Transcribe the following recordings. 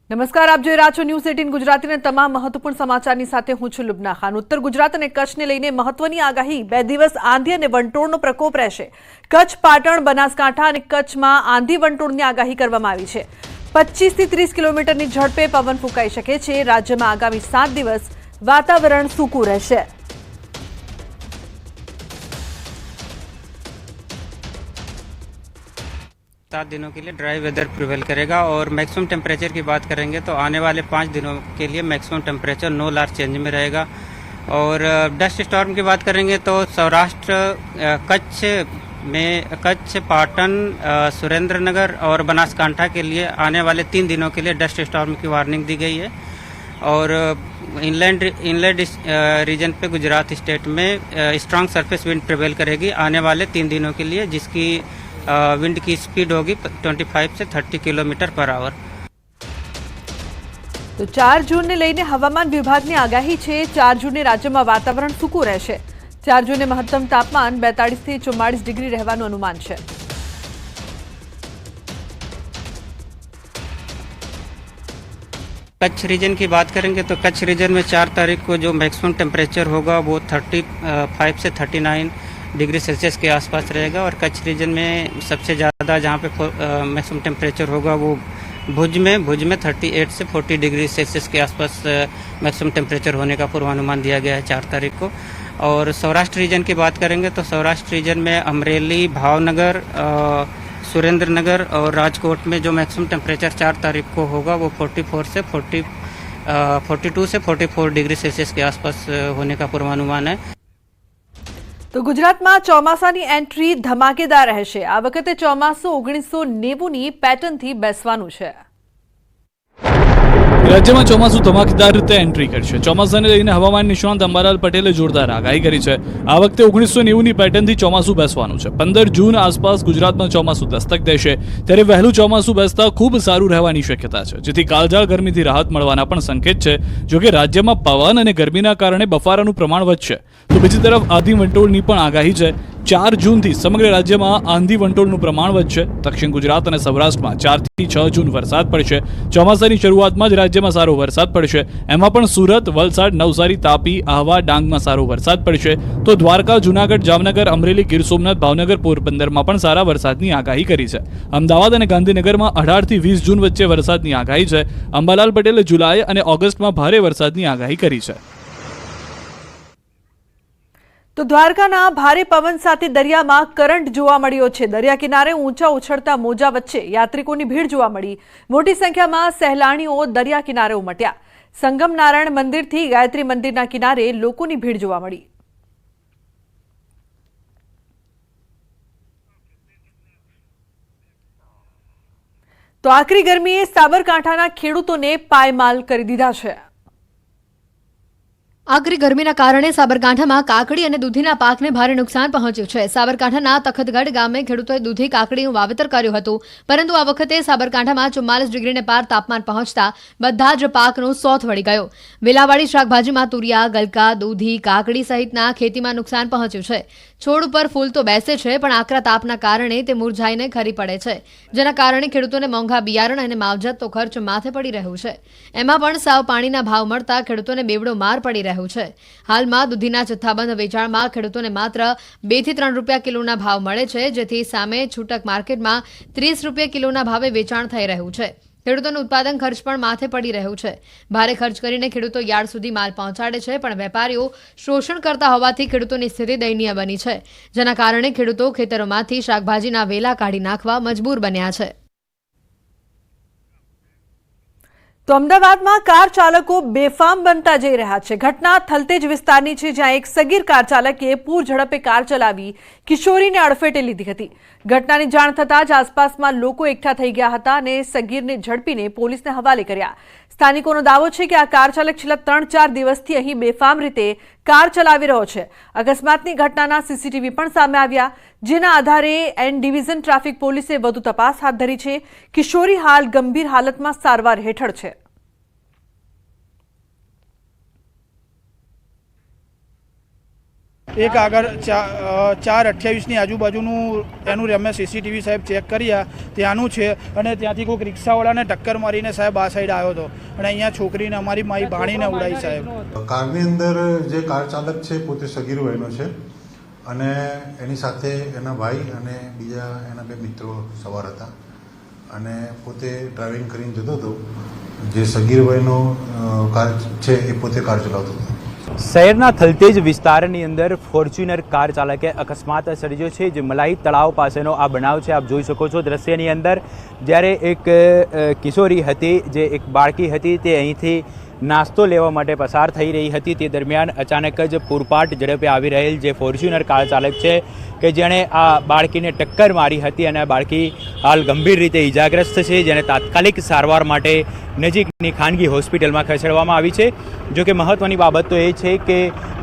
નમસ્કાર, આપ જોઈ રહ્યા છો ન્યૂઝ 18 ગુજરાતીના તમામ મહત્વપૂર્ણ સમાચારની સાથે હું છું લુબના ખાન। ઉત્તર ગુજરાત અને કચ્છને લઈને મહત્વની આગાહી। 2 દિવસ આંધી અને વંટોળનો પ્રકોપ રહેશે। કચ્છ, પાટણ, બનાસકાંઠા અને કચ્છમાં આંધી વંટોળની આગાહી કરવામાં આવી છે। 25 થી 30 કિલોમીટરની ઝડપે પવન ફૂંકાઈ શકે છે। રાજ્યમાં આગામી 7 દિવસ વાતાવરણ સૂકું રહેશે। सात दिनों के लिए ड्राई वेदर प्रिवेल करेगा और मैक्सिमम टेम्परेचर की बात करेंगे तो आने वाले 5 दिनों के लिए maximum temperature no large change में रहेगा। और डस्ट स्टॉर्म की बात करेंगे तो सौराष्ट्र, कच्छ, पाटन, सुरेंद्रनगर और बनासकांठा के लिए आने वाले 3 दिनों के लिए डस्ट स्टॉर्म की वार्निंग दी गई है। और इनलैंड रीजन पे गुजरात स्टेट में स्ट्रांग सरफेस विंड प्रिवेल करेगी आने वाले 3 दिनों के लिए, जिसकी विंड की स्पीड होगी 25 से 30 किलोमीटर पर आवर। तो 4 जून ने लईने हवामान विभागनी आगाही छे। 4 जूने राज्यमां वातावरण सूकું રહેશે। 4 जूने महत्तम तापमान 42 થી 44 ડિગ્રી રહેવાનું અનુમાન છે। कच्छ रीजन की बात करेंगे तो कच्छ रीजन में 4 तारीख को जो मैक्सिमम टेम्परेचर होगा वो 35 से 39 डिग्री सेल्सियस के आसपास रहेगा। और कच्छ रीजन में सबसे ज़्यादा जहाँ पे मैक्सिमम टेम्परेचर होगा वो भुज में 38 से 40 डिग्री सेल्सियस के आसपास मैक्सिमम टेम्परेचर होने का पूर्वानुमान दिया गया है 4 तारीख को। और सौराष्ट्र रीजन की बात करेंगे तो सौराष्ट्र रीजन में अमरेली, भावनगर, सुरेंद्रनगर और राजकोट में जो मैक्सिमम टेम्परेचर 4 तारीख को होगा वो 42 से 44 डिग्री सेल्सियस के आसपास होने का पूर्वानुमान है। तो गुजरातમાં ચોમાસાની એન્ટ્રી ધમાકેદાર રહેશે। આ વખતે ચોમાસું 1990ની પેટર્નથી બેસવાનું છે। રાજ્યમાં ચોમાસું ધમાકેદાર રીતે એન્ટ્રી કરશે। ચોમાસાને લઈને હવામાન નિષ્ણાંત અંબાલાલ પટેલે જોરદાર આગાહી કરી છે। આ વખતે 1990ની પેટર્નથી ચોમાસું બેસવાનું છે। 15 જૂન આસપાસ ગુજરાતમાં ચોમાસું દસ્તક દેશે। ત્યારે વહેલું ચોમાસું બેસતા ખૂબ સારું રહેવાની શક્યતા છે, જેથી કાળઝાળ ગરમીથી રાહત મળવાના પણ સંકેત છે। જોકે રાજ્યમાં પવન અને ગરમીના કારણે બફારાનું પ્રમાણ વધશે। તો બીજી તરફ આંધી વંટોળની પણ આગાહી છે। 4 જૂનથી સમગ્ર રાજ્યમાં આંધી વંટોળનું પ્રમાણ વધશે। દક્ષિણ ગુજરાત અને સૌરાષ્ટ્રમાં 4 થી 6 જૂન વરસાદ પડશે। ચોમાસાની શરૂઆતમાં જ રાજ્યમાં સારો વરસાદ પડશે। એમાં પણ સુરત, વલસાડ, નવસારી, તાપી, આહવા, ડાંગમાં સારો વરસાદ પડશે। તો દ્વારકા, જૂનાગઢ, જામનગર, અમરેલી, ગીર સોમનાથ, ભાવનગર, પોરબંદરમાં પણ સારા વરસાદની આગાહી કરી છે। અમદાવાદ અને ગાંધીનગરમાં 18 થી 20 જૂન વચ્ચે વરસાદની આગાહી છે। અંબાલાલ પટેલે જુલાઈ અને ઓગસ્ટમાં ભારે વરસાદની આગાહી કરી છે। તો દ્વારકાના ભારે પવન સાથે દરિયામાં કરંટ જોવા મળ્યો છે। દરિયા કિનારે ઊંચા ઉછળતા મોજા વચ્ચે યાત્રિકોની ભીડ જોવા મળી। મોટી સંખ્યામાં સહેલાણીઓ દરિયા કિનારે ઉમટ્યા। સંગમ નારાયણ મંદિરથી ગાયત્રી મંદિરના કિનારે લોકોની ભીડ જોવા મળી। તો આકરી ગરમીએ સાબરકાંઠાના ખેડૂતોને પાયમાલ કરી દીધા છે। આકરી ગરમીના કારણે સાબરકાંઠામાં કાકડી અને દૂધીના પાકને ભારે નુકસાન પહોંચ્યું છે। સાબરકાંઠાના તખતગઢ ગામે ખેડૂતોએ દૂધી કાકડીનું વાવેતર કર્યું હતું, પરંતુ આ વખતે સાબરકાંઠામાં 44 ડિગ્રીને પાર તાપમાન પહોંચતા બધા જ પાકનો સોથ વળી ગયો। વેલાવાળી શાકભાજીમાં તુરિયા, ગલકા, દૂધી, કાકડી સહિતના ખેતીમાં નુકસાન પહોંચ્યું છે। છોડ ઉપર ફૂલ તો બેસે છે, પણ આકરા તાપના કારણે તે મુરઝાઈને ખરી પડે છે, જેના કારણે ખેડૂતોને મોંઘા બિયારણ અને માવજતનો ખર્ચ માથે પડી રહ્યું છે। એમાં પણ સાવ પાણીના ભાવ મળતા ખેડૂતોને બેવડો માર પડી રહ્યો છે। હાલમાં દૂધીના જથ્થાબંધ વેચાણમાં ખેડૂતોને માત્ર 2 થી 3 રૂપિયા કિલોના ભાવ મળે છે, જેથી સામે છૂટક માર્કેટમાં 30 રૂપિયા કિલોના ભાવે વેચાણ થઈ રહ્યું છે। ખેડૂતોનું ઉત્પાદન ખર્ચ પણ માથે પડી રહ્યું છે। ભારે ખર્ચ કરીને ખેડૂતો યાર્ડ સુધી માલ પહોંચાડે છે, પણ વેપારીઓ શોષણ કરતા હોવાથી ખેડૂતોની સ્થિતિ દયનીય બની છે, જેના કારણે ખેડૂતો ખેતરોમાંથી શાકભાજીના વેલા કાઢી નાખવા મજબૂર બન્યા છે। તો અમદાવાદમાં કાર ચાલકો બેફામ બનતા જઈ રહ્યા છે। ઘટના થલતેજ વિસ્તારની છે, જ્યાં એક સગીર કાર ચાલકે પૂર ઝડપે કાર ચલાવી કિશોરીને અડફેટે લીધી હતી। ઘટનાની જાણ થતાં જ આસપાસમાં લોકો એકઠા થઈ ગયા હતા અને સગીરને ઝડપીને પોલીસને હવાલે કર્યા। સ્થાનિકોનો દાવો છે કે આ કાર ચાલક છેલ્લા 3-4 દિવસથી અહીં બેફામ રીતે કાર ચલાવી રહ્યો છે। અકસ્માતની ઘટનાના સીસીટીવી પણ સામે આવ્યા, જેના આધારે એન ડિવિઝન ટ્રાફિક પોલીસે વધુ તપાસ હાથ ધરી છે। કિશોરી હાલ ગંભીર હાલતમાં સારવાર હેઠળ છે। એક આગળ 4:28ની આજુબાજુનું એનું અમે CCTV સાહેબ ચેક કર્યા ત્યાંનું છે અને ત્યાંથી કોઈક રિક્ષાવાળાને ટક્કર મારીને સાહેબ આ સાઈડ આવ્યો હતો અને અહીંયા છોકરીને અમારી મારી ભાણીને ઉડાવી સાહેબ. કારની અંદર જે કાર ચાલક છે પોતે સગીર વયનો છે અને એની સાથે એના ભાઈ અને બીજા એના 2 મિત્રો સવાર હતા અને પોતે ડ્રાઇવિંગ કરીને જતો હતો. જે સગીર વયનો કાર છે એ પોતે કાર ચલાવતો હતો. શહેરના થલતેજ વિસ્તારની અંદર ફોર્ચ્યુનર કાર ચાલકે અકસ્માત સર્જ્યો છે. જે મલાઈ તળાવ પાસેનો આ બનાવ છે. આપ જોઈ શકો છો દ્રશ્યની અંદર, જ્યારે એક કિશોરી હતી, જે એક બાળકી હતી, તે અહીંથી નાસ્તો લેવા માટે પસાર થઈ રહી હતી. તે દરમિયાન અચાનક જ પૂરપાટ ઝડપે આવી રહેલ જે ફોર્ચ્યુનર કાર ચાલક છે કે જેણે આ બાળકીને ટક્કર મારી હતી અને આ બાળકી હાલ ગંભીર રીતે ઇજાગ્રસ્ત છે, જેને તાત્કાલિક સારવાર માટે નજીકની ખાનગી હોસ્પિટલમાં ખસેડવામાં આવી છે. જો કે મહત્ત્વની બાબત તો એ છે કે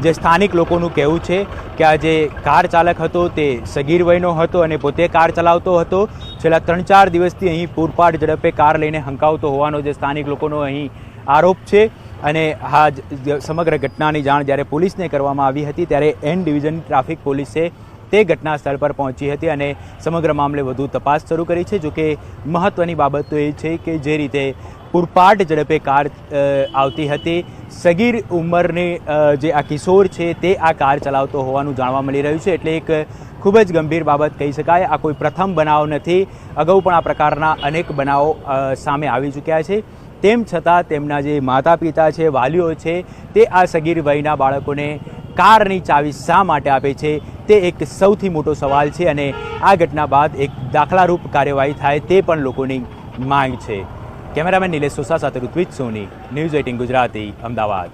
જે સ્થાનિક લોકોનું કહેવું છે કે આ જે કાર ચાલક હતો તે સગીર વયનો હતો અને પોતે કાર ચલાવતો હતો. છેલ્લા 3-4 દિવસથી અહીં પૂરપાટ ઝડપે કાર લઈને હંકાવતો હોવાનો જે સ્થાનિક લોકોનો અહીં આરોપ છે. અને આ સમગ્ર ઘટનાની જાણ જ્યારે પોલીસને કરવામાં આવી હતી ત્યારે N ડિવિઝન ટ્રાફિક પોલીસે તે ઘટના સ્થળ પર પહોંચી હતી અને સમગ્ર મામલે વધુ તપાસ શરૂ કરી છે. જોકે મહત્ત્વની બાબત તો એ છે કે જે રીતે પૂરપાટ ઝડપે કાર આવતી હતી, સગીર ઉંમરની જે આ કિશોર છે તે આ કાર ચલાવતો હોવાનું જાણવા મળી રહ્યું છે. એટલે એક ખૂબ જ ગંભીર બાબત કહી શકાય. આ કોઈ પ્રથમ બનાવ નથી. અગાઉ પણ આ પ્રકારના અનેક બનાવો સામે આવી ચૂક્યા છે. તેમ છતાં તેમના જે માતા પિતા છે, વાલીઓ છે, તે આ સગીર વયના બાળકોને કારની ચાવી શા માટે આપે છે તે એક સૌથી મોટો સવાલ છે અને આ ઘટના બાદ એક દાખલારૂપ કાર્યવાહી થાય તે પણ લોકોની માંગ છે. કેમેરામેન નિલેશ સોસા સાથે ઋત્વિજ સોની, ન્યૂઝ 18 ગુજરાતી, અમદાવાદ.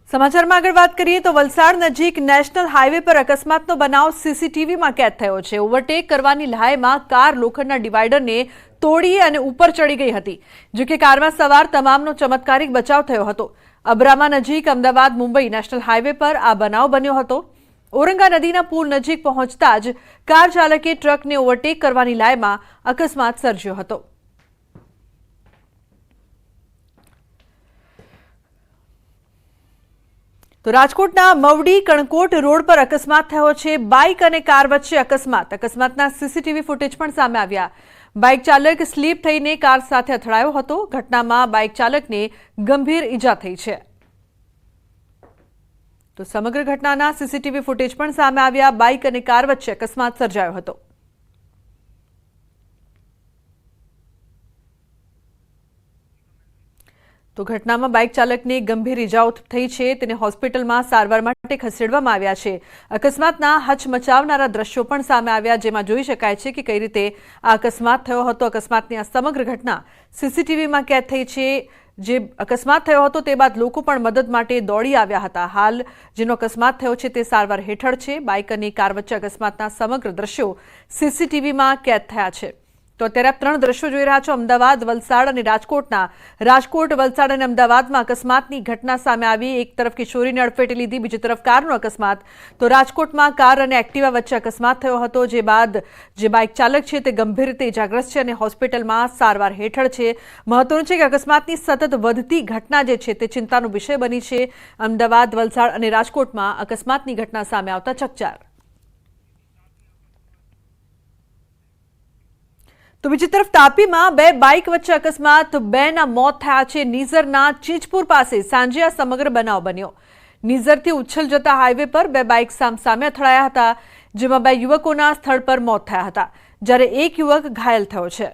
સમાચારમાં આગળ વાત કરીએ તો વલસાડ નજીક નેશનલ હાઈવે પર અકસ્માતનો બનાવ CCTVમાં કેદ થયો છે. ઓવરટેક કરવાની લહાયમાં કાર લોખંડના ડિવાઈડરને તોડી અને ઉપર ચડી ગઈ હતી. જો કે કારમાં સવાર તમામનો ચમત્કારિક બચાવ થયો હતો. અબ્રામા નજીક અમદાવાદ મુંબઈ નેશનલ હાઈવે પર આ બનાવ બન્યો હતો. ઓરંગા નદીના પુલ નજીક પહોંચતા જ કાર ચાલકે ટ્રકને ઓવરટેક કરવાની લાયમાં અકસ્માત સર્જ્યો હતો. તો રાજકોટના મવડી કણકોટ રોડ પર અકસ્માત થયો છે. બાઇક અને કાર વચ્ચે અકસ્માતના CCTV ફૂટેજ પણ સામે આવ્યા. બાઇક ચાલક સ્લીપ થઈને કાર સાથે અથડાયો હતો. ઘટનામાં બાઇક ચાલકને ગંભીર ઈજા થઈ છે. તો સમગ્ર ઘટનાના CCTV ફૂટેજ પણ સામે આવ્યા. બાઇક અને કાર વચ્ચે અકસ્માત સર્જાયો હતો. તો ઘટનામાં બાઇક ચાલકને ગંભીર ઈજાઓ થઈ છે. તેને હોસ્પિટલમાં સારવાર માટે ખસેડવામાં આવ્યા છે. અકસ્માતના હચમચાવનારા દ્રશ્યો પણ સામે આવ્યા, જેમાં જોઈ શકાય છે કે કઈ રીતે આ અકસ્માત થયો હતો. અકસ્માતની આ સમગ્ર ઘટના CCTVમાં કેદ થઈ છે. જે અકસ્માત થયો હતો તે બાદ લોકો પણ મદદ માટે દોડી આવ્યા હતા. હાલ જેનો અકસ્માત થયો છે તે સારવાર હેઠળ છે. બાઇક અને કાર વચ્ચે અકસ્માતના સમગ્ર દ્રશ્યો CCTVમાં કેદ થયા છે. તો અત્યારે આપ 3 દ્રશ્યો જોઈ રહ્યા છો અમદાવાદ, વલસાડ અને રાજકોટના. રાજકોટ, વલસાડ અને અમદાવાદમાં અકસ્માતની ઘટના સામે આવી. એક તરફ કિશોરીને અડફેટે લીધી, બીજી તરફ કારનો અકસ્માત. તો રાજકોટમાં કાર અને એક્ટિવા વચ્ચે અકસ્માત થયો હતો, જે બાદ જે બાઇક ચાલક છે તે ગંભીર રીતે ઇજાગ્રસ્ત છે અને હોસ્પિટલમાં સારવાર હેઠળ છે. મહત્વનું છે કે અકસ્માતની સતત વધતી ઘટના જે છે તે ચિંતાનો વિષય બની છે. અમદાવાદ, વલસાડ અને રાજકોટમાં અકસ્માતની ઘટના સામે આવતા ચકચાર. તો બીજી તરફ તાપીમાં 2 બાઇક વચ્ચે અકસ્માત, 2ના મોત થયા છે. નીઝરના ચીજપુર પાસે સાંજે આ સમગ્ર બનાવ બન્યો. નીઝરથી ઉચ્છલ જતા હાઈવે પર 2 બાઇક સામે અથડાયા હતા, જેમાં 2 યુવકોના સ્થળ પર મોત થયા હતા, જ્યારે એક યુવક ઘાયલ થયો છે.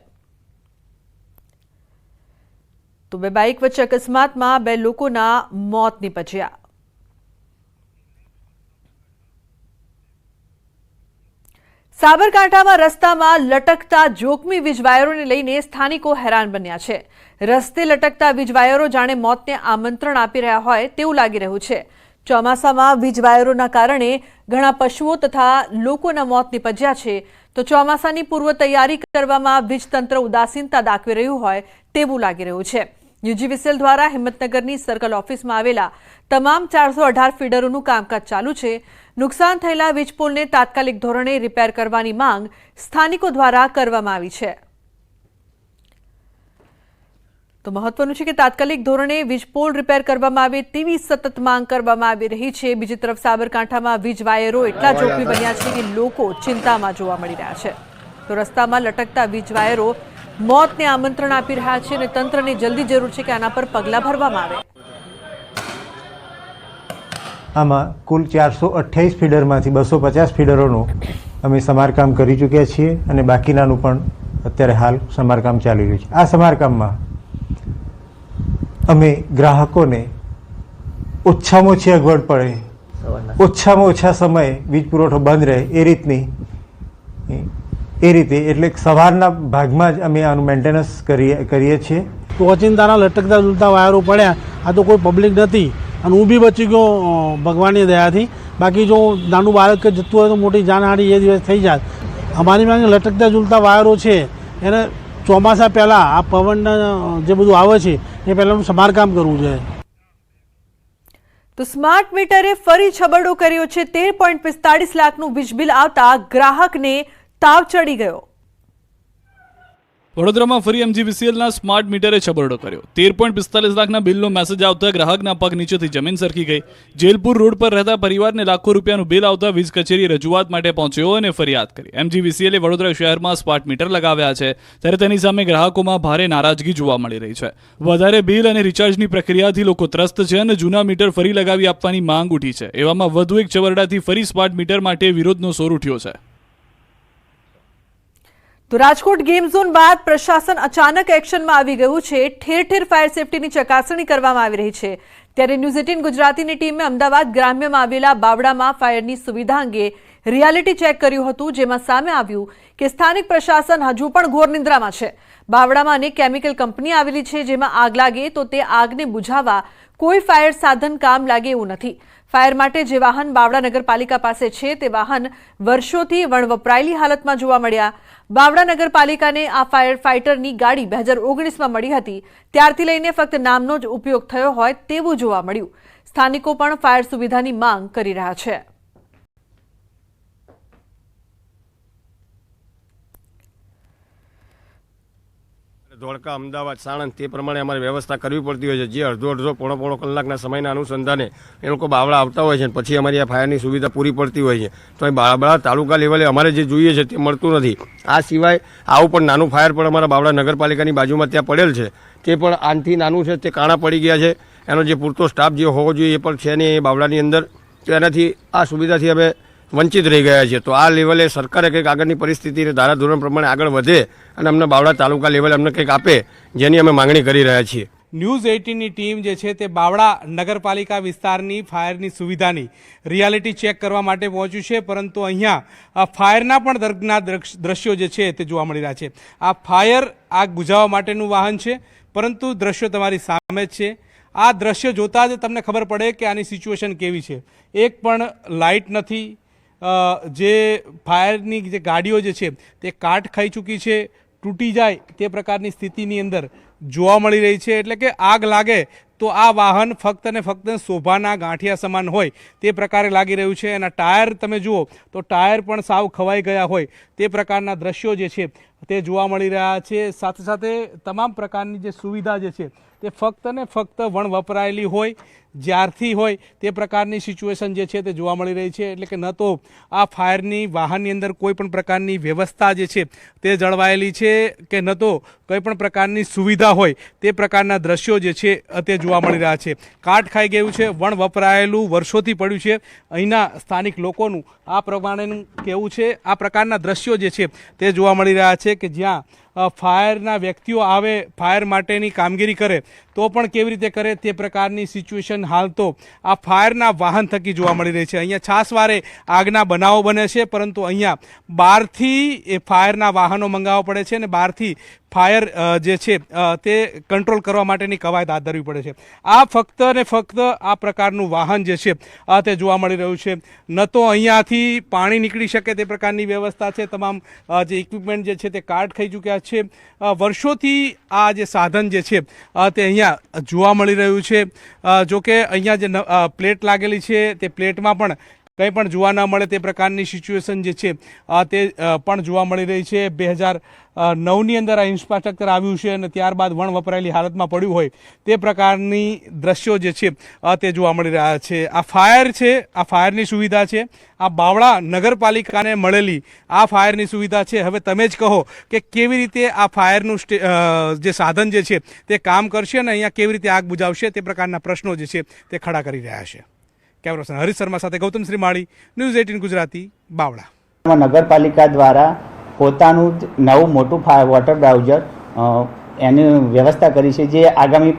તો 2 બાઇક વચ્ચે અકસ્માતમાં 2 લોકોના મોત નીપજ્યા. સાબરકાંઠામાં રસ્તામાં લટકતા જોખમી વીજવાયરોને લઈને સ્થાનિકો હેરાન બન્યા છે. રસ્તે લટકતા વીજવાયરો જાણે મોતને આમંત્રણ આપી રહ્યા હોય તેવું લાગી રહ્યું છે. ચોમાસામાં વીજવાયરોના કારણે ઘણા પશુઓ તથા લોકોના મોત નીપજ્યા છે. તો ચોમાસાની પૂર્વ તૈયારી કરવામાં વીજતંત્ર ઉદાસીનતા દાખવી રહ્યું હોય તેવું લાગી રહ્યું છે. UGVCL દ્વારા હિંમતનગરની સર્કલ ઓફિસમાં આવેલા તમામ 418 ફીડરોનું કામકાજ ચાલુ છે. નુકસાન થયેલા વીજપોલને તાત્કાલિક ધોરણે રિપેર કરવાની માંગ સ્થાનિકો દ્વારા કરવામાં આવી છે. તો મહત્વનું છે કે તાત્કાલિક ધોરણે વીજ પોલ રિપેર કરવામાં આવે તેવી સતત માંગ કરવામાં આવી રહી છે. બીજી તરફ સાબરકાંઠામાં વીજ વાયરો એટલા જોખમી બન્યા છે કે લોકો ચિંતામાં જોવા મળી રહ્યા છે. તો રસ્તામાં લટકતા વીજ વાયરો મોતને આમંત્રણ આપી રહ્યા છે અને તંત્રને જલ્દી જરૂર છે કે આના પર પગલાં ભરવામાં આવે. આમાં કુલ 428 ફીડરમાંથી 250 ફીડરોનું અમે સમારકામ કરી ચૂક્યા છીએ અને બાકીનાનું પણ અત્યારે હાલ સમારકામ ચાલી રહ્યું છે. આ સમારકામમાં અમે ગ્રાહકોને ઓછામાં ઓછી અગવડ પડે, ઓછામાં ઓછા સમયે વીજ પુરવઠો બંધ રહે એ રીતે એટલે સવારના ભાગમાં જ અમે આનું મેન્ટેનન્સ કરીએ છીએ. ઓચિંતાના લટકતા ઝૂલતા વાયરો પડ્યા, આ તો કોઈ પબ્લિક નથી અને હું બી બચી ગયો ભગવાનની દયાથી. બાકી જો નાનું બાળક કે જતું હોય તો મોટી જાનહાનિ એ દિવસ થઈ જાય. અમારી માંગે લટકતા ઝૂલતા વાયરો છે એને ચોમાસા પહેલાં આ પવનના જે બધું આવે છે એ પહેલાંનું સમારકામ કરવું જોઈએ. તો સ્માર્ટ મીટરે ફરી છબરડો કર્યો છે. 13.45 લાખનું વીજ બિલ આવતા ગ્રાહકને તાવ ચડી ગયો. વડોદરામાં ફરી MGVCLના સ્માર્ટ મીટરે છબરડો કર્યો. 13.45 લાખના બિલનો મેસેજ આવતા ગ્રાહકના પગ નીચેથી જમીન સરકી ગઈ. જેલપુર રોડ પર રહેતા પરિવારને લાખો રૂપિયાનું બિલ આવતા વીજ કચેરી રજૂઆત માટે પહોંચ્યો અને ફરિયાદ કરી. MGVCLે વડોદરા શહેરમાં સ્માર્ટ મીટર લગાવ્યા છે, ત્યારે તેની સામે ગ્રાહકોમાં ભારે નારાજગી જોવા મળી રહી છે. વધારે બિલ અને રિચાર્જની પ્રક્રિયાથી લોકો ત્રસ્ત છે અને જૂના મીટર ફરી લગાવી આપવાની માંગ ઉઠી છે. એવામાં વધુ એક છબરડાથી ફરી સ્માર્ટ મીટર માટે વિરોધનો સૂર ઉઠ્યો છે. તો રાજકોટ ગેમ ઝોન બાદ પ્રશાસન અચાનક એક્શનમાં આવી ગયું છે. ઠેર ઠેર ફાયર સેફટીની ચકાસણી કરવામાં આવી રહી છે. ત્યારે ન્યૂઝ 18 ગુજરાતીની ટીમે અમદાવાદ ગ્રામ્યમાં આવેલા બાવડામાં ફાયરની સુવિધા અંગે રિયાલિટી ચેક કર્યું હતું, જેમાં સામે આવ્યું કે સ્થાનિક પ્રશાસન હજુ પણ ઘોર નિંદ્રામાં છે. બાવડામાં અનેક કેમિકલ કંપની આવેલી છે, જેમાં આગ લાગે તો તે આગને બુઝાવવા કોઈ ફાયર સાધન કામ લાગે એવું નથી. ફાયર માટે જે વાહન બાવડા નગરપાલિકા પાસે છે તે વાહન વર્ષોથી વણવપરાયેલી હાલતમાં જોવા મળ્યા. બાવડા નગરપાલિકાને આ ફાયર ફાઇટરની ગાડી 2019માં મળી હતી. ત્યારથી લઈને ફક્ત નામનો જ ઉપયોગ થયો હોય તેવું જોવા મળ્યું. સ્થાનિકો પણ ફાયર સુવિધાની માંગ કરી રહ્યા છે. ધોળકા, અમદાવાદ, સાણંદ તે પ્રમાણે અમારે વ્યવસ્થા કરવી પડતી હોય છે. જે અડધો પોણો કલાકના સમયના અનુસંધાને એ લોકો બાવળા આવતા હોય છે અને પછી અમારી આ ફાયરની સુવિધા પૂરી પડતી હોય છે. તો અહીં બાવળા તાલુકા લેવલે અમારે જે જોઈએ છે તે મળતું નથી. આ સિવાય આવું પણ નાનું ફાયર પણ અમારા બાવળા નગરપાલિકાની બાજુમાં ત્યાં પડેલ છે, તે પણ આનથી નાનું છે, તે કાણા પડી ગયા છે. એનો જે પૂરતો સ્ટાફ જે હોવો જોઈએ એ પણ છે નહીં એ બાવળાની અંદર. તો એનાથી આ સુવિધાથી અમે વંચિત રહી ગયા છે. તો આ લેવલે સરકારે કંઈક આગળની પરિસ્થિતિને ધારાધોરણ પ્રમાણે આગળ વધે અને અમને બાવળા તાલુકા લેવલે અમને કંઈક આપે, જેની અમે માંગણી કરી રહ્યા છીએ. ન્યૂઝ 18ની ટીમ જે છે તે બાવળા નગરપાલિકા વિસ્તારની ફાયરની સુવિધાની રિયાલિટી ચેક કરવા માટે પહોંચ્યું છે, પરંતુ અહીંયા ફાયરના પણ દર્દનાક દ્રશ્યો જે છે તે જોવા મળી રહ્યા છે. આ ફાયર આગ બુઝાવવા માટેનું વાહન છે, પરંતુ દ્રશ્યો તમારી સામે જ છે. આ દ્રશ્ય જોતાં જ તમને ખબર પડે કે આની સિચ્યુએશન કેવી છે. એક પણ લાઇટ નથી. જે ફાયરની જે ગાડીઓ જે છે તે કાટ ખાઈ ચૂકી છે, તૂટી જાય તે પ્રકારની સ્થિતિની અંદર જોવા મળી રહી છે. એટલે કે આગ લાગે તો આ વાહન ફક્ત ને ફક્ત શોભાના ગાંઠિયા સમાન હોય તે પ્રકારે લાગી રહ્યું છે. એના ટાયર તમે જુઓ તો ટાયર પણ સાવ ખવાઈ ગયા હોય તે પ્રકારના દ્રશ્યો જે છે તે જોવા મળી રહ્યા છે. સાથે સાથે તમામ પ્રકારની જે સુવિધા જે છે તે ફક્ત ને ફક્ત વણવપરાયેલી હોય, જ્યારથી હોય તે પ્રકારની સિચ્યુએશન જે છે તે જોવા મળી રહી છે. એટલે કે ન તો આ ફાયરની વાહનની અંદર કોઈ પણ પ્રકારની વ્યવસ્થા જે છે તે જળવાયેલી છે કે ન તો કોઈ પણ પ્રકારની સુવિધા હોય તે પ્રકારના દ્રશ્યો જે છે તે જોવા મળી રહ્યા છે. કાટ ખાઈ ગયું છે, વણ વપરાયેલું વર્ષોથી પડ્યું છે. અહીંના સ્થાનિક લોકોનું આ પ્રમાણેનું કહેવું છે. આ પ્રકારના દ્રશ્યો જે છે તે જોવા મળી રહ્યા છે કે જ્યાં ફાયરના વ્યક્તિઓ આવે, ફાયર માટેની કામગીરી કરે તો પણ કેવી રીતે કરે તે પ્રકારની સિચ્યુએશન હાલ તો આ ફાયરના વાહન થકી જોવા મળી રહી છે. અહીંયા છાસવારે આગના બનાવો બને છે, પરંતુ અહીંયા બહારથી એ ફાયરના વાહનો મંગાવવા પડે છે અને બહારથી ફાયર જે છે તે કંટ્રોલ કરવા માટેની કવાયત હાથ ધરવી પડે છે. આ ફક્ત ને ફક્ત આ પ્રકારનું વાહન જે છે તે જોવા મળી રહ્યું છે. ન તો અહીંયાથી પાણી નીકળી શકે તે પ્રકારની વ્યવસ્થા છે. તમામ જે ઇક્વિપમેન્ટ જે છે તે કાટ ખાઈ ચૂક્યા છે. વર્ષોથી આ જે સાધન જે છે તે અહીંયા જોવા મળી રહ્યું છે. જો કે અહીંયા જે પ્લેટ લાગેલી છે તે પ્લેટમાં પણ કંઈ પણ જોવા ન મળે તે પ્રકારની સિચ્યુએશન જે છે તે પણ જોવા મળી રહી છે. 2009ની અંદર આ ઇન્ફ્રાસ્ટ્રક્ચર આવ્યું છે અને ત્યારબાદ વણ વપરાયેલી હાલતમાં પડ્યું હોય તે પ્રકારની દ્રશ્યો જે છે તે જોવા મળી રહ્યા છે. આ ફાયર છે, આ ફાયરની સુવિધા છે, આ બાવળા નગરપાલિકાને મળેલી આ ફાયરની સુવિધા છે. હવે તમે જ કહો કે કેવી રીતે આ ફાયરનું જે સાધન જે છે તે કામ કરશે અને અહીંયા કેવી રીતે આગ બુઝાવશે તે પ્રકારના પ્રશ્નો જે છે તે ખડા કરી રહ્યા છે. કેમેરા પર્સન હરીશ શર્મા સાથે ગૌતમ શ્રીમાળી, ન્યૂઝ 18 ગુજરાતી, બાવળા. નગરપાલિકા દ્વારા પોતાનું નવું મોટું વોટર બ્રાઉઝર એની વ્યવસ્થા કરી છે, જે આગામી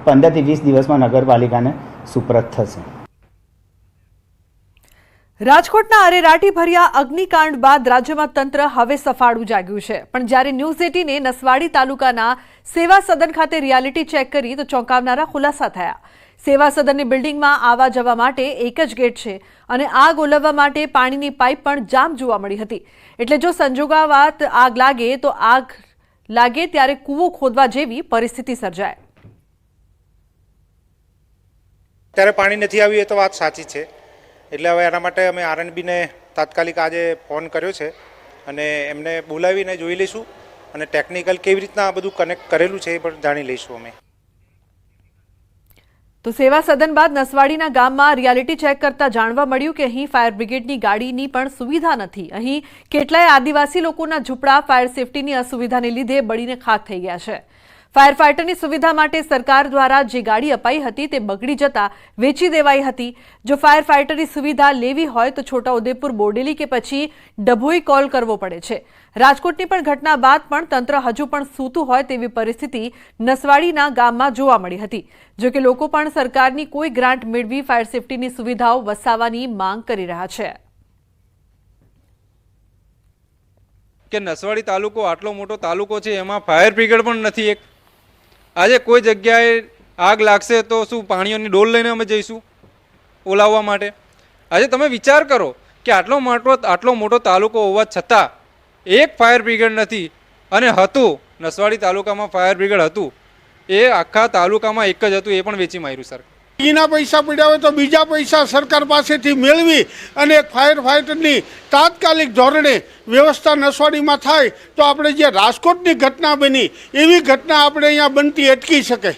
15 થી 20 દિવસમાં નગરપાલિકાને સુપ્રત થશે. રાજકોટના અરેરાટી ભર્યા અગ્નિકાંડ બાદ રાજ્યમાં તંત્ર હવે સફાળું જાગ્યું છે. પણ જ્યારે ન્યૂઝ 18એ નસવાડી તાલુકાના સેવા સદન ખાતે રિયાલિટી ચેક કરી તો ચોંકાવનારા ખુલાસા થયા. સેવા સદનની બિલ્ડિંગમાં આવવા જવા માટે એક જ ગેટ છે અને આગ ઓલવવા માટે પાણીની પાઇપ પણ જામ જોવા મળી હતી. એટલે જો સંજોગાવાત આગ લાગે તો આગ લાગે ત્યારે કૂવો ખોદવા જેવી પરિસ્થિતિ સર્જાય. ત્યારે પાણી નથી આવ્યું એ તો વાત સાચી છે. એટલે હવે એના માટે અમે આરએનબીને તાત્કાલિક આજે ફોન કર્યો છે અને એમને બોલાવીને જોઈ લઈશું અને ટેકનિકલ કેવી રીતના આ બધું કનેક્ટ કરેલું છે એ પણ જાણી લઈશું અમે. તો સેવા સદન બાદ નસવાડીના ગામમાં રિયાલિટી ચેક કરતા જાણવા મળ્યું કે અહીં ફાયર બ્રિગેડની ગાડીની પણ સુવિધા નથી. અહીં કેટલાય આદિવાસી લોકોના ઝૂંપડા ફાયર સેફટીની અસુવિધાને લીધે બળીને ખાખ થઈ ગયા છે. ફાયર ફાઇટરની સુવિધા માટે સરકાર દ્વારા જે ગાડી અપાઈ હતી તે બગડી જતા વેચી દેવાઈ હતી. જો ફાયર ફાઇટરની સુવિધા લેવી હોય તો છોટાઉદેપુર, બોડેલી કે પછી ડભોઈ કોલ કરવો પડે છે. રાજકોટની પણ ઘટના બાદ પણ તંત્ર હજુ પણ સૂતું હોય તેવી પરિસ્થિતિ નસવાડીના ગામમાં જોવા મળી હતી. જો કે લોકો પણ સરકારની કોઈ ગ્રાન્ટ મેળવી ફાયર સેફટીની સુવિધાઓ વસાવવાની માંગ કરી રહ્યા છે. કે નસવાડી તાલુકો આટલો મોટો તાલુકો છે, એમાં ફાયર બ્રિગેડ પણ નથી. એક આજે કોઈ જગ્યાએ આગ લાગશે તો શું પાણીઓની ડોલ લઈને અમે જઈશું ઓલાવવા માટે? આજે તમે વિચાર કરો કે આટલો મોટો તાલુકો હોવા છતાં એક ફાયર બ્રિગેડ નથી. અને હતું નસવાડી તાલુકામાં ફાયર બ્રિગેડ હતું, એ આખા તાલુકામાં એક જ હતું, એ પણ વેચી માર્યું સર. એના પૈસા પડ્યા હોય તો બીજા પૈસા સરકાર પાસેથી મેળવી અને એક ફાયર ફાઇટરની તાત્કાલિક ધોરણે વ્યવસ્થા નસવાડીમાં થાય તો આપણે જે રાજકોટની ઘટના બની એવી ઘટના આપણે અહીંયા બનતી અટકી શકે.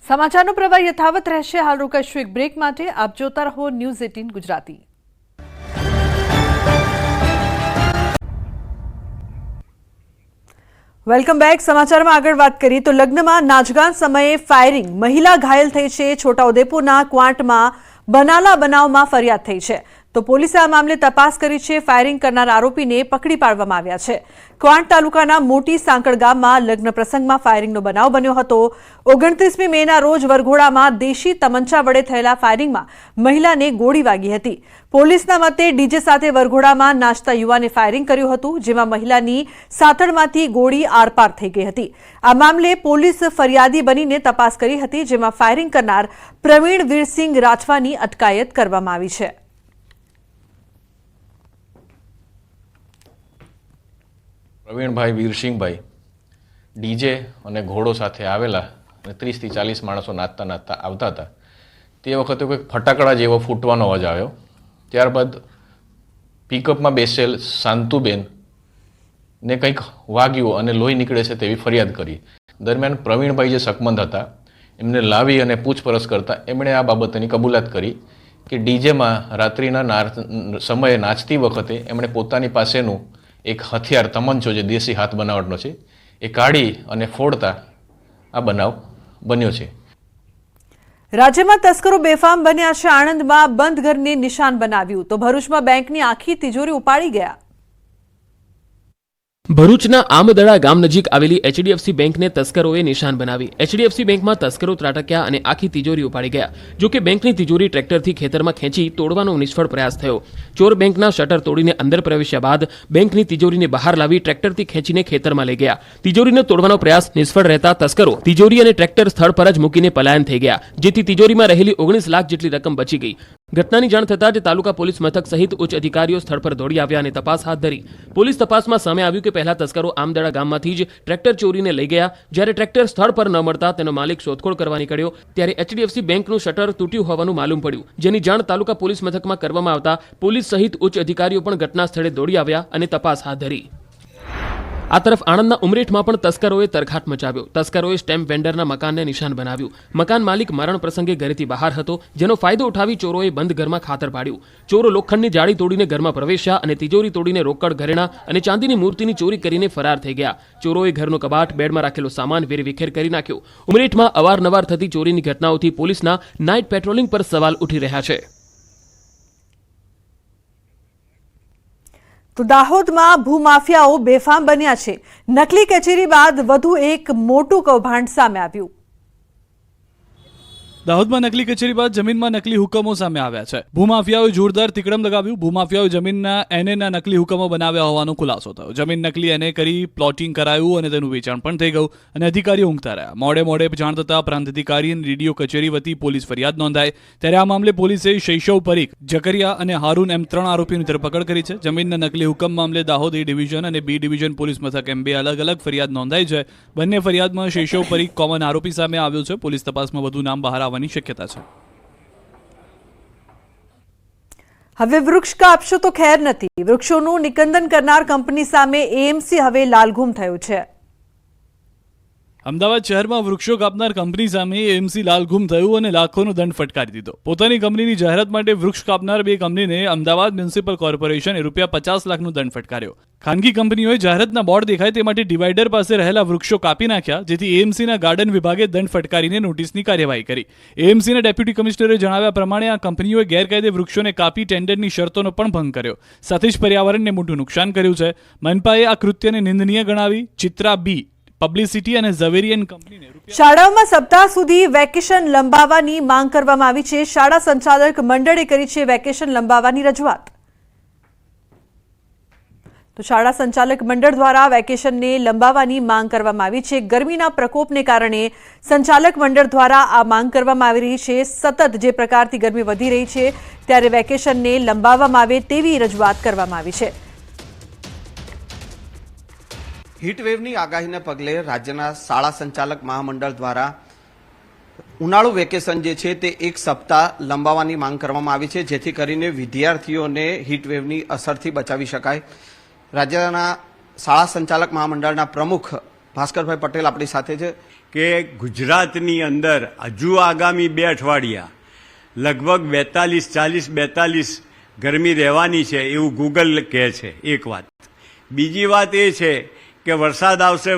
સમાચારનો પ્રવાહ યથાવત રહેશે. હાલ રોકાઈશું એક બ્રેક માટે. આપ જોતા રહો ન્યૂઝ 18 ગુજરાતી. Welcome back. સમાચારમાં આગળ વાત કરીએ તો લગ્નમાં નાચગાન સમયે ફાયરિંગ, મહિલા ઘાયલ થઈ છે. છોટાઉદેપુરના ક્વાંટમાં બનાલા બનાવમાં ફરિયાદ થઈ છે તો પોલીસે આ મામલે તપાસ કરી છે. ફાયરિંગ કરનાર આરોપીને પકડી પાડવામાં આવ્યા છે. ક્વાંટ તાલુકાના મોટી સાંકળ ગામમાં લગ્ન પ્રસંગમાં ફાયરિંગનો બનાવ બન્યો હતો. 29મી મેના રોજ વરઘોડામાં દેશી તમંચા વડે થયેલા ફાયરિંગમાં મહિલાને ગોળી વાગી હતી. પોલીસના મતે ડીજે સાથે વરઘોડામાં નાચતા યુવાને ફાયરિંગ કર્યું હતું, જેમાં મહિલાની સાથળમાંથી ગોળી આરપાર થઈ ગઈ હતી. આ મામલે પોલીસ ફરિયાદી બનીને તપાસ કરી હતી, જેમાં ફાયરિંગ કરનાર પ્રવીણ વીરસિંહ રાઠવાની અટકાયત કરવામાં આવી છે. પ્રવીણભાઈ વીરસિંહભાઈ ડીજે અને ઘોડો સાથે આવેલા અને 30થી 40 માણસો નાચતા નાચતા આવતા હતા. તે વખતે કોઈક ફટાકડા જેવો ફૂટવાનો અવાજ આવ્યો. ત્યારબાદ પિકઅપમાં બેસેલ શાંતુબેન ને કંઈક વાગ્યું અને લોહી નીકળે છે તેવી ફરિયાદ કરી. દરમિયાન પ્રવીણભાઈ જે શકમંદ હતા એમને લાવી અને પૂછપરછ કરતા એમણે આ બાબતની કબૂલાત કરી કે ડીજેમાં રાત્રિના સમયે નાચતી વખતે એમણે પોતાની પાસેનું એક હથિયાર તમંચો જે દેશી હાથ બનાવટનો છે એ કાઢી અને ફોડતા આ બનાવ બન્યો છે. રાજ્યમાં તસ્કરો બેફામ બન્યા છે. આણંદમાં બંધ ઘરને નિશાન બનાવ્યું તો ભરૂચમાં બેંકની આખી તિજોરી ઉપાડી ગયા. ભરૂચના આમદડા ગામ નજીક આવેલી એચડીએફસી બેંકને તસ્કરોએ નિશાન બનાવી. એચડીએફસી બેંકમાં તસ્કરો ત્રાટક્યા અને આખી તિજોરી ઉપાડી ગયા. જો કે બેંકની તિજોરી ટ્રેક્ટરથી ખેતરમાં ખેંચી તોડવાનો નિષ્ફળ પ્રયાસ થયો. ચોર બેંકના શટર તોડીને અંદર પ્રવેશ્યા બાદ બેંકની તિજોરીને બહાર લાવી ટ્રેક્ટરથી ખેંચીને ખેતરમાં લઈ ગયા. તિજોરીને તોડવાનો પ્રયાસ નિષ્ફળ રહેતા તસ્કરો તિજોરી અને ટ્રેક્ટર સ્થળ પર જ મૂકીને પલાયન થઈ ગયા, જેથી તિજોરીમાં રહેલી 19 લાખ જેટલી રકમ બચી ગઈ. ઘટનાની જાણ થતાં જ તાલુકા પોલીસ મથક સહિત ઉચ્ચ અધિકારીઓ સ્થળ પર દોડી આવ્યા અને તપાસ હાથ ધરી. પોલીસ તપાસમાં સામે આવ્યું કે પહેલા તસ્કરો આમદડા ગામમાંથી જ ટ્રેક્ટર ચોરીને લઈ ગયા. જ્યારે ટ્રેક્ટર સ્થળ પર ન મળતા તેનો માલિક શોધખોળ કરવા નીકળ્યો ત્યારે HDFC બેંકનું શટર તૂટ્યું હોવાનું માલુમ પડ્યું, જેની જાણ તાલુકા પોલીસ મથકમાં કરવામાં આવતા પોલીસ સહિત ઉચ્ચ અધિકારીઓ પણ ઘટના સ્થળે દોડી આવ્યા અને તપાસ હાથ ધરી. આ તરફ આણંદના ઉમરેઠમાં પણ તસ્કરોએ તરખાટ મચાવ્યો. તસ્કરોએ સ્ટેમ્પ વેન્ડરના મકાનને નિશાન બનાવ્યું. મકાન માલિક મરણ પ્રસંગે ઘરેથી બહાર હતો, જેનો ફાયદો ઉઠાવી ચોરોએ બંધ ઘરમાં ખાતર પાડ્યું. ચોરો લોખંડની જાળી તોડીને ઘરમાં પ્રવેશ્યા અને તિજોરી તોડીને રોકડ, ઘરેણાં અને ચાંદીની મૂર્તિની ચોરી કરીને ફરાર થઈ ગયા. ચોરોએ ઘરનો કબાટ, બેડમાં રાખેલો સામાન વેરવિખેર કરી નાખ્યો. ઉમરેઠમાં અવારનવાર થતી ચોરીની ઘટનાઓથી પોલીસના નાઇટ પેટ્રોલિંગ પર સવાલ ઉઠી રહ્યા છે. તો દાહોદમાં ભૂમાફિયાઓ બેફામ બન્યા છે. નકલી કચેરી બાદ વધુ એક મોટું કૌભાંડ સામે આવ્યું. દાહોદમાં નકલી કચેરી બાદ જમીનમાં નકલી હુકમો સામે આવ્યા છે. ભૂમાફિયાઓએ જોરદાર તિકડમ લગાવ્યું. ભૂમાફિયાઓએ જમીનના એનએના નકલી હુકમો બનાવ્યા હોવાનો ખુલાસો થયો. જમીન નકલી એને કરી પ્લોટિંગ કરાયું અને તેનું વેચાણ પણ થઈ ગયું અને અધિકારીઓ ઊંઘતા રહ્યા. મોડે જાણ થતા પ્રાંત અધિકારી અને DDO કચેરી વતી પોલીસ ફરિયાદ નોંધાઈ. ત્યારે આ મામલે પોલીસે શૈશવ પરીખ, જકરિયા અને હારૂન એમ 3 આરોપીઓની ધરપકડ કરી છે. જમીનના નકલી હુકમ મામલે દાહોદ A ડિવિઝન અને B ડિવિઝન પોલીસ મથક એમ 2 અલગ અલગ ફરિયાદ નોંધાઈ છે. બંને ફરિયાદમાં શૈશવ પરીખ કોમન આરોપી સામે આવ્યો છે. પોલીસ તપાસમાં વધુ નામ બહાર આવવાની શક્યતા છે. હવે વૃક્ષ કાપશો તો ખેર નથી. વૃક્ષોનું નિકંદન કરનાર કંપની સામે AMC હવે લાલઘુમ થયું છે. અમદાવાદ શહેરમાં વૃક્ષો કાપનાર કંપની સામે AMC લાલઘુમ થયું અને લાખોનો દંડ ફટકારી દીધો. પોતાની કંપનીની જાહેરાત માટે વૃક્ષ કાપનાર 2 કંપનીને અમદાવાદ મ્યુનિસિપલ કોર્પોરેશને ₹50 લાખનો દંડ ફટકાર્યો. ખાનગી કંપનીઓએ જાહેરાતના બોર્ડ દેખાય તે માટે ડિવાઈડર પાસે રહેલા વૃક્ષો કાપી નાખ્યા, જેથી AMCના ગાર્ડન વિભાગે દંડ ફટકારીને નોટિસની કાર્યવાહી કરી. AMCના ડેપ્યુટી કમિશનરે જણાવ્યા પ્રમાણે આ કંપનીઓએ ગેરકાયદે વૃક્ષોને કાપી ટેન્ડરની શરતોનો પણ ભંગ કર્યો, સાથે જ પર્યાવરણને મોટું નુકસાન કર્યું છે. મનપાએ આ કૃત્યને નિંદનીય ગણાવી. ચિત્રા B પબ્લિસિટી અને ઝવેરિયન કંપનીને શાળાઓમાં સપ્તાહ સુધી વેકેશન લંબાવવાની માંગ કરવામાં આવી છે. શાળા સંચાલક મંડળે કરી છે વેકેશન લંબાવવાની રજૂઆત. તો શાળા સંચાલક મંડળ દ્વારા વેકેશનને લંબાવવાની માંગ કરવામાં આવી છે. ગરમીના પ્રકોપને કારણે સંચાલક મંડળ દ્વારા આ માંગ કરવામાં આવી રહી છે. સતત જે પ્રકારથી ગરમી વધી રહી છે ત્યારે વેકેશનને લંબાવવામાં આવે તેવી રજૂઆત કરવામાં આવી છે. હીટવેવની આગાહીને પગલે રાજ્યના શાળા સંચાલક મહામંડળ દ્વારા ઉનાળુ વેકેશન જે છે તે 1 સપ્તાહ લંબાવવાની માંગ કરવામાં આવી છે, જેથી કરીને વિદ્યાર્થીઓને હીટવેવની અસરથી બચાવી શકાય. રાજ્યના શાળા સંચાલક મહામંડળના પ્રમુખ ભાસ્કરભાઈ પટેલ આપણી સાથે છે. કે ગુજરાતની અંદર હજુ આગામી 2 અઠવાડિયા લગભગ 42 ગરમી રહેવાની છે એવું ગૂગલ કહે છે. એક વાત. બીજી વાત એ છે કે વરસાદ આવશે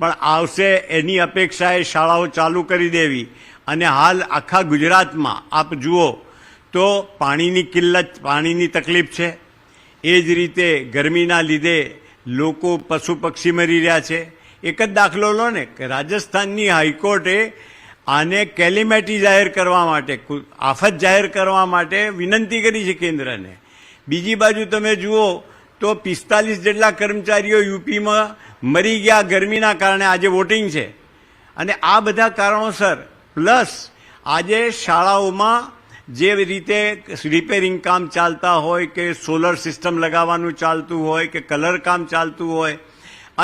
પણ આવશે એની અપેક્ષાએ શાળાઓ ચાલુ કરી દેવી. અને હાલ આખા ગુજરાતમાં આપ જુઓ તો પાણીની કિલ્લત, પાણીની તકલીફ છે. એ જ રીતે ગરમીના લીધે લોકો પશુ પક્ષી મરી રહ્યા છે. એક જ દાખલો લો ને કે રાજસ્થાનની હાઈકોર્ટે આને કેલિમેટી જાહેર કરવા માટે, આફત જાહેર કરવા માટે વિનંતી કરી છે કેન્દ્રને. બીજી બાજુ તમે જુઓ તો 45 જેટલા કર્મચારીઓ યુપીમાં મરી ગયા ગરમીના કારણે. આજે વોટિંગ છે અને આ બધા કારણોસર પ્લસ આજે શાળાઓમાં જે રીતે રિપેરિંગ કામ ચાલતા હોય કે સોલર સિસ્ટમ લગાવવાનું ચાલતું હોય કે કલર કામ ચાલતું હોય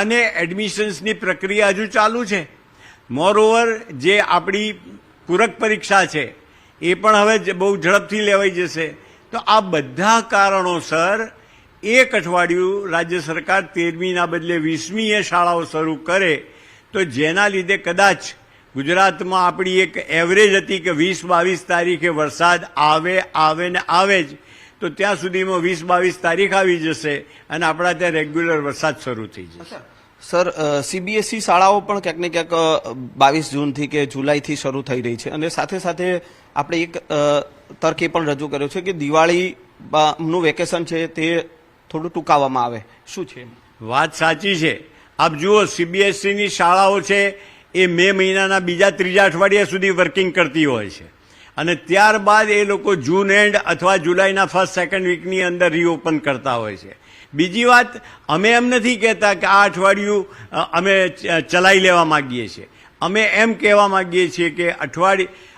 અને એડમિશન્સની પ્રક્રિયા હજુ ચાલુ છે. મોરઓવર જે આપણી પૂરક પરીક્ષા છે એ પણ હવે બહુ ઝડપથી લેવાઈ જશે. તો આ બધા કારણોસર 1 અઠવાડિયું રાજ્ય સરકાર 13મીના બદલે 20મીએ શાળાઓ શરૂ કરે તો જેના લીધે કદાચ ગુજરાતમાં આપણી એક એવરેજ હતી કે 20-22 તારીખે વરસાદ આવે ને આવે જ, તો ત્યાં સુધીમાં 20-22 તારીખ આવી જશે અને આપણા ત્યાં રેગ્યુલર વરસાદ શરૂ થઈ જશે. સર, CBSE શાળાઓ પણ ક્યાંક ને ક્યાંક 22 જૂનથી કે જુલાઈથી શરૂ થઈ રહી છે અને સાથે સાથે આપણે એક તર્ક એ પણ રજૂ કર્યો છે કે દિવાળીનું વેકેશન છે તે થોડું ટૂંકાવવામાં આવે. શું છે? વાત સાચી છે. આપ જુઓ CBSEની શાળાઓ છે એ મે મહિનાના 2-3 અઠવાડિયા સુધી વર્કિંગ કરતી હોય છે અને ત્યારબાદ એ લોકો જૂન એન્ડ અથવા જુલાઈના 1st-2nd વીકની અંદર રીઓપન કરતા હોય છે. બીજી વાત, અમે એમ નથી કહેતા કે આ અઠવાડિયું અમે ચલાવી લેવા માંગીએ છીએ. અમે એમ કહેવા માંગીએ છીએ કે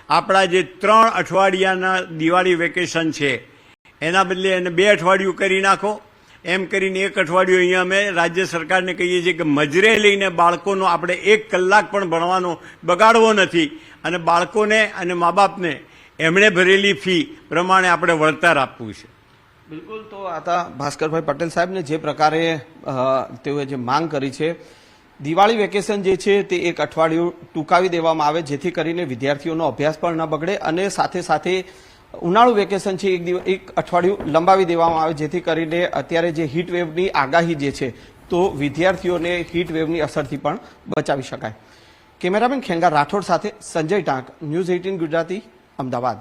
આપણા જે 3 અઠવાડિયાના દિવાળી વેકેશન છે એના બદલે એને 2 અઠવાડિયું કરી નાખો. એમ કરીને 1 અઠવાડિયું અહીંયા અમે રાજ્ય સરકારને કહીએ છીએ કે મજરે લઈને બાળકોનો આપણે 1 કલાક પણ ભણવાનો બગાડવો નથી અને બાળકોને અને મા બાપને એમણે ભરેલી ફી પ્રમાણે આપણે વળતર આપવું છે. બિલકુલ. તો આ હતા ભાસ્કરભાઈ પટેલ સાહેબને જે પ્રકારે તેઓએ જે માંગ કરી છે, દિવાળી વેકેશન જે છે તે 1 અઠવાડિયું ટૂંકાવી દેવામાં આવે જેથી કરીને વિદ્યાર્થીઓનો અભ્યાસ પણ ન બગડે અને સાથે સાથે ઉનાળુ વેકેશન છે 1 અઠવાડિયું લંબાવી દેવામાં આવે જેથી કરીને અત્યારે જે હીટ વેવની આગાહી જે છે તો વિદ્યાર્થીઓને હીટ વેવની અસરથી પણ બચાવી શકાય. કેમેરામેન ખેંગા રાઠોડ સાથે સંજય ટાંક, ન્યૂઝ 18 ગુજરાતી, અમદાવાદ.